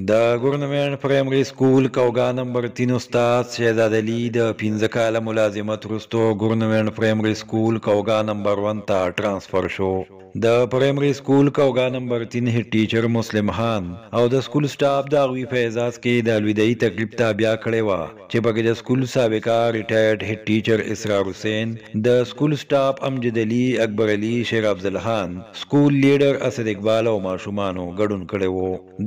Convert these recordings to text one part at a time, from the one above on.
د ګورنمنټ پرایمري سکول کوګا نمبر 3 استاد شهزاد علي د 15 کاله ملازمت وروسته ګورنمنټ پرایمري سکول کوګا نمبر 1 ته ټرانسفر شو. د پرایمري سکول کوګا نمبر 3 هډ ټیچر مسلم خان او د سکول سټاف د غوی په اعزاز کې د الوداعي تقریب ته بیا کړی و چې پکې د سکول سابقه ریټایرډ هډ ټیچر اسرار حسین، د سکول سټاف امجد علي، اکبر علي، شیر افضل خان، سکول لیډر اسد اقبال او ماشومانو ګډون کړی و.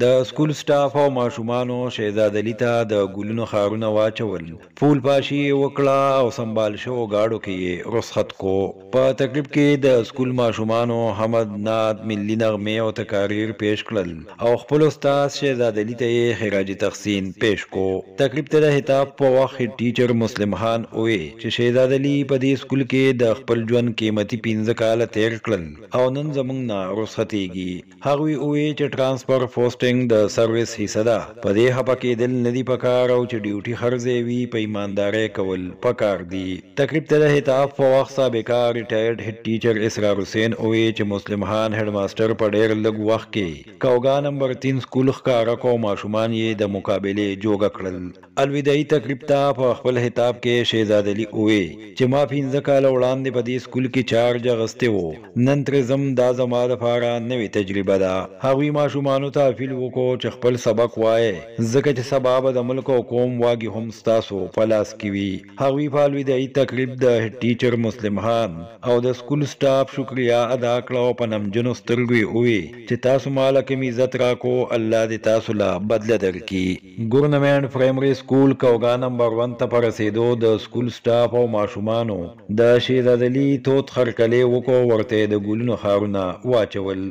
د سکول سټاف او ماشومانو شهزاد علي ته د ګلونو خارونه واچول، پول پاشي وکړه او سنبال شو گاډو کې رخصت کو. په تقریب کې د سکول ماشومانو حمد، نعت، ملي نغمې او تقاریر پیش کړل او خپل استاد شهزاد علي ته خراج تحسین پیش کو. تقریب ته د خطاب په وخت ټیچر مسلم خان وویل چې شهزاد علي په دې سکول کې د خپل ژوند قیمتي 15 کاله تیر کړل او نن زموږ نه رخصتېږي. هغوی وویل چې ټرانسفر پوسټینګ د سروس حصہ ده، په دې هپه کېدل نه دي پکار او چې ډیوټي هر ځای وي په ایماندارۍ کول پکار دي. تقریب ته د خطاب په وخت سابقه ریټایرډ هډ ټیچر اسرار حسین وویل چې مسلم خان هډ ماسټر په ډېر لږ وخت کې کوګا نمبر 3 سکول ښکاره کو او ماشومان یې د مقابلې جوګه کړل. الوداعي تقریب ته په خپل خطاب کې شهزاد علي وویل چې ما 15 کاله وړاندې په دې سکول کې چارج اخیستی و، نن ترې ځم دا زما دپاره نوې تجربه ده. هغوی ماشومانو ته اپیل وکړو چې خپل سبق وایي ځکه چې سبا به د ملک او قوم واګې هم ستاسو په لاس کې وي. هغوی په الوداعي تقریب د هډ ټیچر مسلم خان او د سکول سټاف شکریا ادا کړه او په نمجنو سترګو یې وویل چې تاسو ماله کوم عزت راکو، الله دې تاسو له بدله درکړي. ګورنمنټ پرایمري سکول کوګا نمبر 1 ته په رسېدو د سکول سټاف او ماشومانو د شهزاد علي تود خرکلی وکړو، ورته د ګلونو خارونه واچول.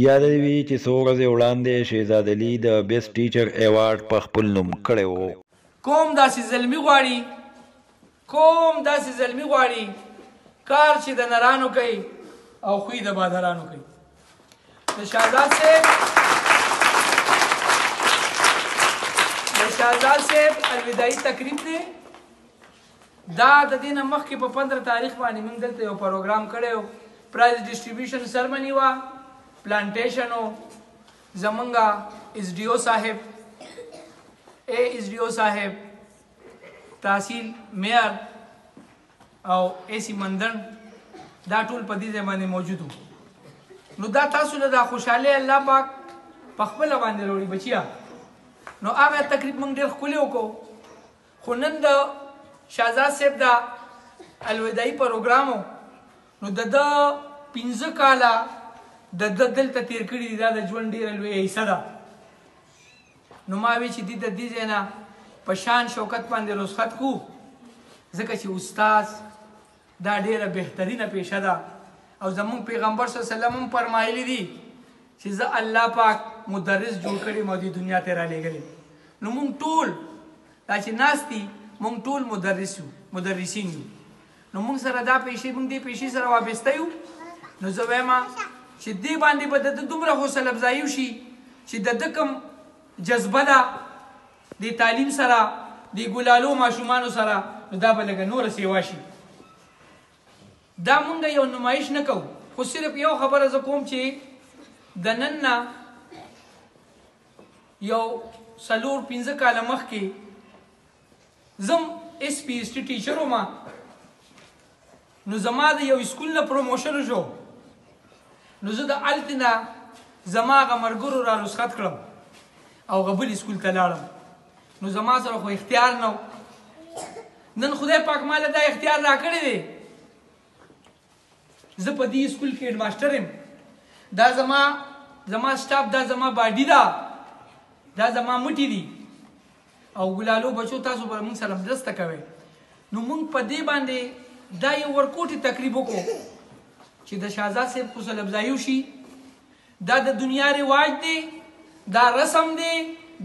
یاد دې وي چې څو ورځې وړاندې شهزاد علي د بیسټ ټیچر ایوارډ په خپل نوم کړی و. کوم داسې زلمي غواړي کار چې د نرانو کوي او خوی د بادرانو کوي. د شهزاد صاحب الوداعي تقریب دی دا د دې نه مخکې په 15 تاریخ باندې موږ دلته یو پروګرام کړی و، پرایز ډسټریبیوشن سرمني وه، پلانټیشن و، زمونږ ایس ډي او صاحب، تحصیل میئر او اے سی مندن دا ټول په دې ځای باندې موجود وو. نو دا تاسو له دا خوشحالۍ الله پاک په خپله باندې راوړي بچیا. نو هغه تقریب موږ ډېر ښکلی وکړو، خو نن د شهزاد صاحب دا الوداعي پروګرام و، نو د ده 15 کاله د ده دلته تیر کړي دي، دا د ژوند ډېره لویه حصه ده. نو ما وی چې د دې ځای نه په شان شوکت باندې رخصت کړو، ځکه چې استاد دا ډېره بهترینه پیشه ده او زموږ پیغمبر صلی الله علیه وسلم هم فرمایلی دي چې زه الله پاک مدرس جوړ کړی او دې دنیا ته رالیږلی. نو موږ ټول دا چې ناست دي موږ ټول مدرسین یو. نو موږ سره دا پیشې موږ دې پیشې سره وابسته یو. نو زه وایم چې دې باندې به د ده دومره حوصله افزایي وشي چې د ده کوم جذبه ده د تعلیم سره د ګلالو ماشومانو سره، نو دا به لږه نوره سیوا شي. دا مونږ یو نمایش نه کوو، خو صرف یو خبره زه کوم چې د نن نه یو 4-5 کاله مخکې زم ایس پی ایس ټي ټیچر وم، نو زما د یو سکول نه پروموشن شو، نو زه د هلته نه زما هغه ملګرو را رخصت کړم او هغه بل سکول ته لاړم. نو زما سره خو اختیار نه و، نن خدای پاک ماله دا اختیار راکړی دی. زه په دې سکول کې هډ ماسټر یم، دا زما سټاف، دا زما باډي ده، دا زما مټي دي او ګلالو بچو تاسو به موږ سره مرسته کوئ. نو موږ په دې باندې دا یو ورکوټي تقریب وکړو چې د شهزاد صاحب حوصله افزایي وشي. دا د دنیا رواج دی، دا رسم دی،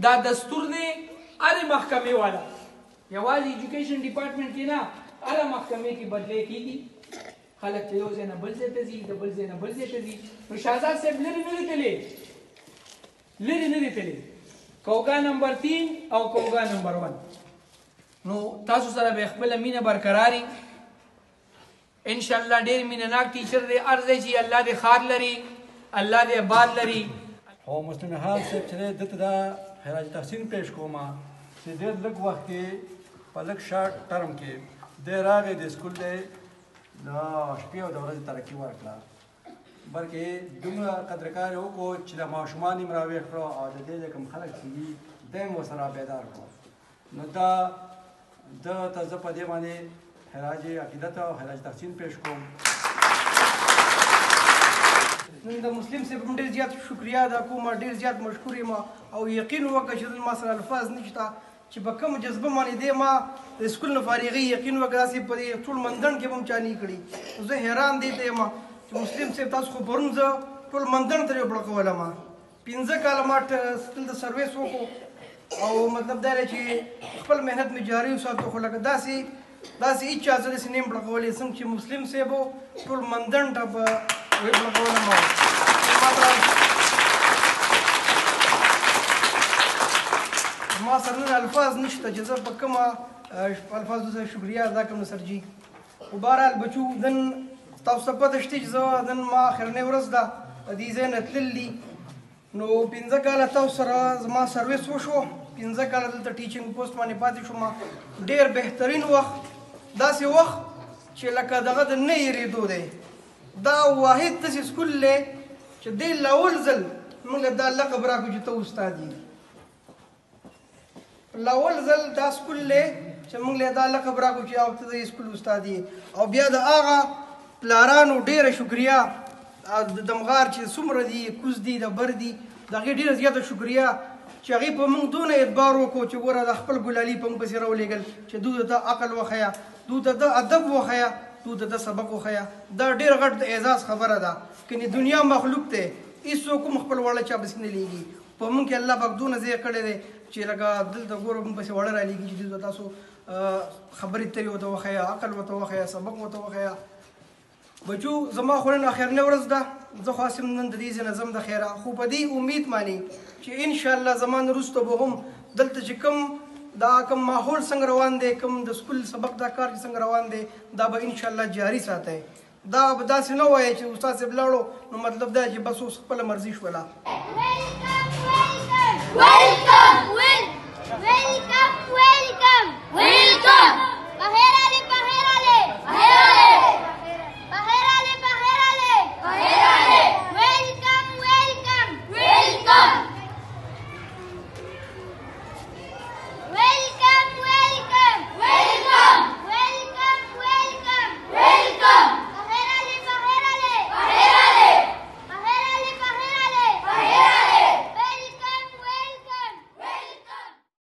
دا دستور دی. هرې محکمې والا یوازې ایجوکیشن ډپارټمنټ کې نه، هره محکمې کې بدلی کېږي. خلک چې یو ځای نه بل ځای ته ځي، د بل ځای نه بل ځای ته ځي. نو شهزاد صاحب لرې نه دی تللی، کوګا نمبر 3 او کوګا نمبر 1. نو تاسو سره به خپله مینه برقراري انشاءالله. ډېر مینهناک ټیچر دی، هر ځای چې الله دې ښار لري، الله دې آباد لري. او مسلم خان صاحب چې دی دته دا خراج تحسین پیش کوم چې ډېر لږ وخت کې په لږ شارټ ټرم کې دی راغی د سکول دی د شپې او د ورځې ترقي ورکړه بلکې دومره قدرکار یې وکړو چې د ماشومان یې راویښ کړو او د دې کوم خلک چې دي دی یې ورسره بیدار کړو نو ده ته زه په دې باندې خراج عقیدت او خراج تحسین پیش کوم نن د مسلم صاحب هم ډېر زیات شکریا ادا کوم ډېر زیات مشکور یم او یقین وکړه چې ما سره الفاظ نشته چې په کوم جذبه باندې دی ما د سکول نه فارغي یقین وکړه داسې په دې ټول مندڼ کې به هم چا نه کړي زه حیران دی ته یم چې مسلم صاحب تاسو خو پرون زه ټول مندڼ ترې وپړکولم 15 کاله ما سکول د سرویس وکړو او مطلب دا دی چې خپل محنت مې جاري وساتو خو لکه داسې هېڅ چا زه داسې نه یم پړکولی څنګه چې مسلم صاحب ټول مندڼ ته په وپړکولم ما سره نن الفاظ نشته چې زه په کومه الفاظو سره شکریا ادا کړم سرجي خو بهرحال بچو نن تاسو ته پته شته چې زه نن ما اخرنۍ ورځ ده دې ځای نه تللي نو 15 کاله تاسو سره زما سرویس وشو 15 کاله دلته ټیچینګ پوسټ باندې پاتې شوم ډېر بهترین وخت داسې وخت چې لکه دغه د نه هېرېدو دی دا واحد داسې سکول دی چې دی لاول ځل موږ دا لقب راکړو چې ته استاد یې لاول ځل دا سکول دی چې موږ له دا لقب راکړو چې ته د سکول استاد یې او بیا د هغه پلارانو ډېره شکریا د دمغار چې څومره دي کوز دي د بر دي د هغې ډېره زیاته شکریا چې هغې په موږ دونه اعتبار وکړو چې ګوره د خپل ګلالي په موږ پسې راولېږل چې دوی ته عقل وښیه دوی ته ادب وښیه دوی ته سبق وښیه دا ډېر غټ د اعزاز خبره ده کنې دنیا مخلوق دی هېڅوک هم خپل وړه چا پسې نه لیږي په موږ کې الله پاک دونه ځای کړی دی چې لکه دلته ګوره موږ پسې وړه رالیږي چې دوی تاسو خبرې ترې ورته وښیه عقل ورته وښیه سبق ورته وښیه بچو زما خو نن اخرنۍ ورځ ده زه خو هسې نن د دې ځای نه ځم د خیره خو په دې امید باندې چې انشاءالله زما نه وروسته به هم دلته چې کوم ماحول څنګه روان دی کوم د سکول سبق دا کار چې څنګه روان دی دا به انشاءالله جاري ساتئ دا به داسې نه وایي چې استاد صاحب لاړو نو مطلب دا چې بس اوس خپله مرضي شوله Welcome!